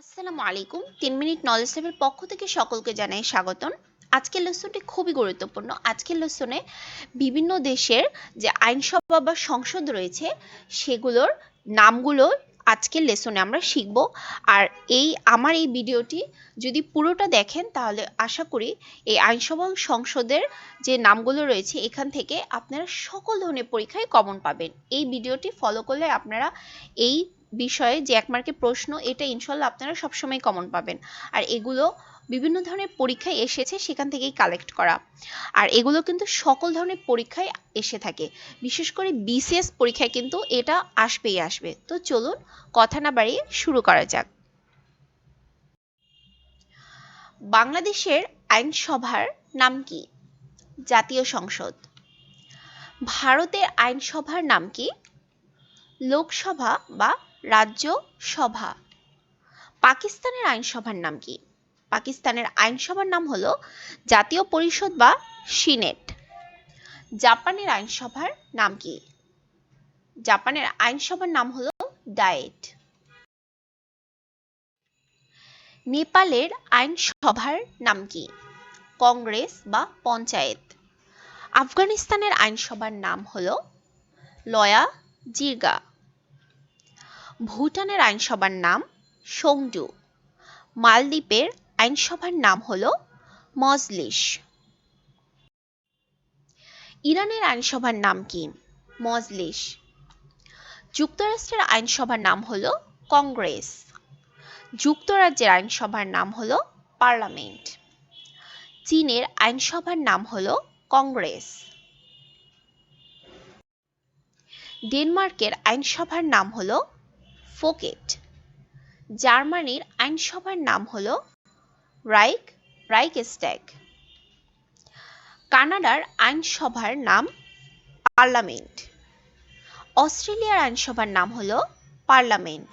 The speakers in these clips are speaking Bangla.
আসসালামু আলাইকুম 3 মিনিট নলেজ ল্যাবের পক্ষ থেকে সকলকে জানাই স্বাগতম। আজকের লেসনটি খুবই গুরুত্বপূর্ণ। আজকের লেসনে বিভিন্ন দেশের যে আইনসভা বা সংসদ রয়েছে সেগুলোর নামগুলো আজকের লেসনে আমরা শিখব। আর আমার এই ভিডিওটি যদি পুরোটা দেখেন তাহলে আশা করি এই আইনসভা সংসদের যে নামগুলো রয়েছে এখান থেকে আপনারা সকল ধরনের পরীক্ষায় কমন পাবেন। এই ভিডিওটি ফলো করলে আপনারা এই বিষয়ে যে এক মার্কের প্রশ্ন এটা ইনশাল্লাহ আপনারা সবসময় কমন পাবেন। আর এগুলো বিভিন্ন ধরনের পরীক্ষায় এসেছে, সেখান থেকেই কালেক্ট করা। আর এগুলো কিন্তু সকল ধরনের পরীক্ষায় এসে থাকে, বিশেষ করে বিসিএস পরীক্ষায় কিন্তু এটা আসবেই আসবে। তো চলুন কথা না বাড়িয়ে শুরু করা যাক। বাংলাদেশের আইনসভার নাম কি? জাতীয় সংসদ। ভারতের আইনসভার নাম কি? লোকসভা বা রাজ্যসভা। পাকিস্তানের আইনসভার নাম কি? পাকিস্তানের আইনসভার নাম হলো জাতীয় পরিষদ বা সিনেট। জাপানের আইনসভার নাম কি? জাপানের আইনসভার নাম হলো ডায়েট। নেপালের আইনসভার নাম কি? কংগ্রেস বা পঞ্চায়েত। আফগানিস্তানের আইনসভার নাম হলো লয়া জিরগা। ভুটানের আইনসভার নাম সংজু। মালদ্বীপের আইনসভার নাম হলো মজলিস। ইরানের আইনসভার নাম কি? মজলিস। যুক্তরাষ্ট্রের আইনসভার নাম হলো কংগ্রেস। যুক্তরাজ্যের আইনসভার নাম হলো পার্লামেন্ট। চীনের আইনসভার নাম হলো কংগ্রেস। ডেনমার্কের আইনসভার নাম হলো ফোকেট। জার্মানির আইনসভার নাম হলো রাইকস্ট্যাগ। কানাডার আইনসভার নাম পার্লামেন্ট। অস্ট্রেলিয়ার আইনসভার নাম হলো পার্লামেন্ট।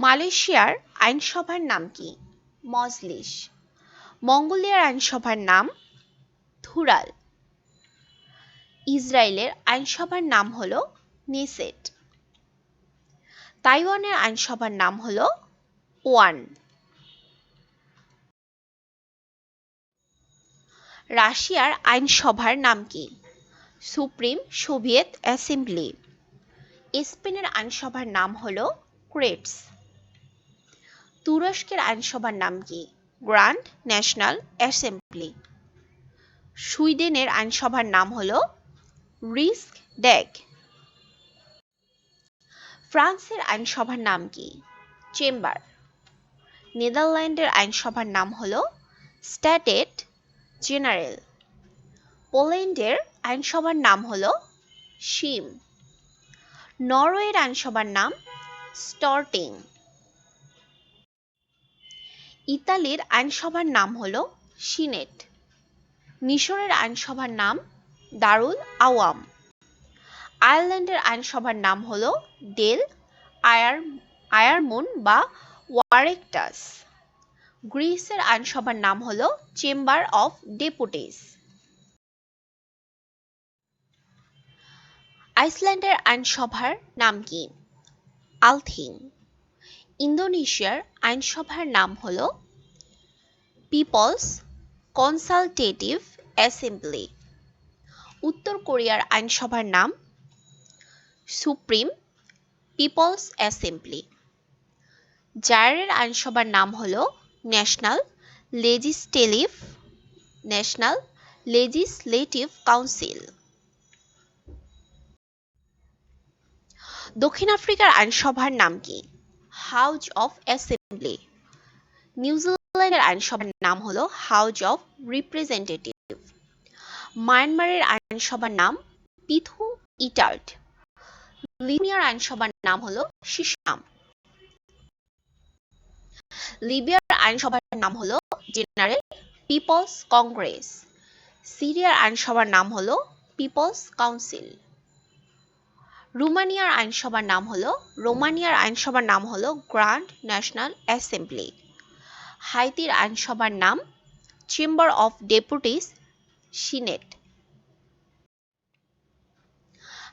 মালয়েশিয়ার আইনসভার নাম কি? মজলিস। মঙ্গোলিয়ার আইনসভার নাম থুরাল। ইসরায়েলের আইনসভার নাম হলো নেসেট। তাইওয়ানের আইনসভার নাম হলো ওয়ান। রাশিয়ার আইনসভার নাম কি? Supreme Soviet assembly. স্পেনের আইনসভার নাম হলো ক্রেটস। তুরস্কের আইনসভার নাম কি? Grand national assembly. সুইডেনের আইনসভার নাম হলো রিক্সড্যাগ। ফ্রান্সের আইনসভার নাম কি? চেম্বার। নেদারল্যান্ডের আইনসভার নাম হলো স্ট্যাটেট জেনারেল। পোল্যান্ডের আইনসভার নাম হলো শিম। নরওয়ের আইনসভার নাম স্টর্টিং। ইতালির আইনসভার নাম হলো সিনেট। মিশরের আইনসভার নাম দারুল আওয়াম। আয়ারল্যান্ডের আইনসভার নাম হলো ডেল আয়ারমুন বা ওয়ারেকটাস। গ্রিসের আইনসভার নাম হলো চেম্বার অফ ডেপুটিস। আইসল্যান্ডের আইনসভার নাম কি? আলথিং। ইন্দোনেশিয়ার আইনসভার নাম হলো পিপলস কনসালটেটিভ অ্যাসেম্বলি। উত্তর কোরিয়ার আইনসভার নাম সুপ্রিম পিপলস অ্যাসেম্বলি। জায়ারের আইনসভার নাম হলো ন্যাশনাল লেজিসলেটিভ কাউন্সিল। দক্ষিণ আফ্রিকার আইনসভার নাম কি? House of assembly. নিউজিল্যান্ডের আইনসভার নাম হলো হাউজ অফ রিপ্রেজেন্টেটিভ। মায়ানমারের আইনসভার নাম পিথু ইটার্ট। লিবিয়ার আইনসভার নাম হলো শিশাম। লিবিয়ার আইনসভার নাম হলো জেনারেল পিপলস কংগ্রেস। সিরিয়ার আইনসভার নাম হলো পিপলস কাউন্সিল। রোমানিয়ার আইনসভার নাম হলো গ্র্যান্ড ন্যাশনাল অ্যাসেম্বলি। হাইতির আইনসভার নাম চেম্বার অফ ডেপুটিস সিনেট।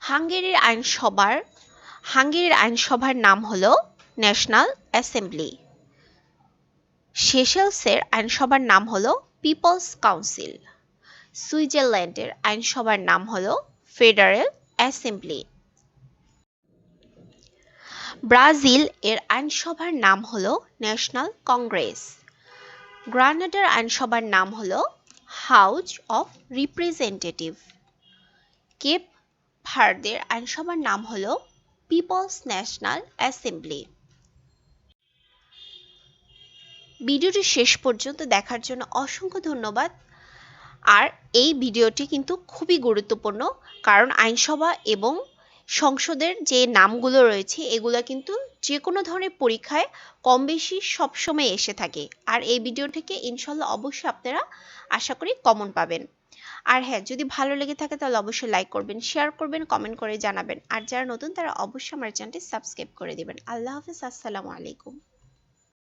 হাঙ্গেরির হাঙ্গেরির আইনসভার নাম হলো ন্যাশনাল অ্যাসেম্বলি। সেশেলসের আইনসভার নাম হলো পিপলস কাউন্সিল। সুইজারল্যান্ডের আইনসভার নাম হলো ফেডারেল অ্যাসেম্বলি। ব্রাজিল এর আইনসভার নাম হলো ন্যাশনাল কংগ্রেস। গ্রানাডার আইনসভার নাম হলো হাউস অফ রিপ্রেজেন্টেটিভ। কেপ ভার্দের আইনসভার নাম হলো পিপলস ন্যাশনাল অ্যাসেম্বলি। ভিডিওটি শেষ পর্যন্ত দেখার জন্য অসংখ্য ধন্যবাদ। আর এই ভিডিওটি কিন্তু খুবই গুরুত্বপূর্ণ, কারণ আইনসভা এবং সংসদের যে নামগুলো রয়েছে এগুলো কিন্তু যে কোনো ধরনের পরীক্ষায় কম বেশি সবসময় এসে থাকে। আর এই ভিডিও থেকে ইনশাল্লাহ অবশ্যই আপনারা আশা করি কমন পাবেন। আর হ্যাঁ, যদি ভালো লেগে থাকে তাহলে অবশ্যই লাইক করবেন, শেয়ার করবেন, কমেন্ট করে জানাবেন। আর যারা নতুন তারা অবশ্যই আমার চ্যানেলটি সাবস্ক্রাইব করে দিবেন। আল্লাহ হাফেজ, আসসালামু আলাইকুম।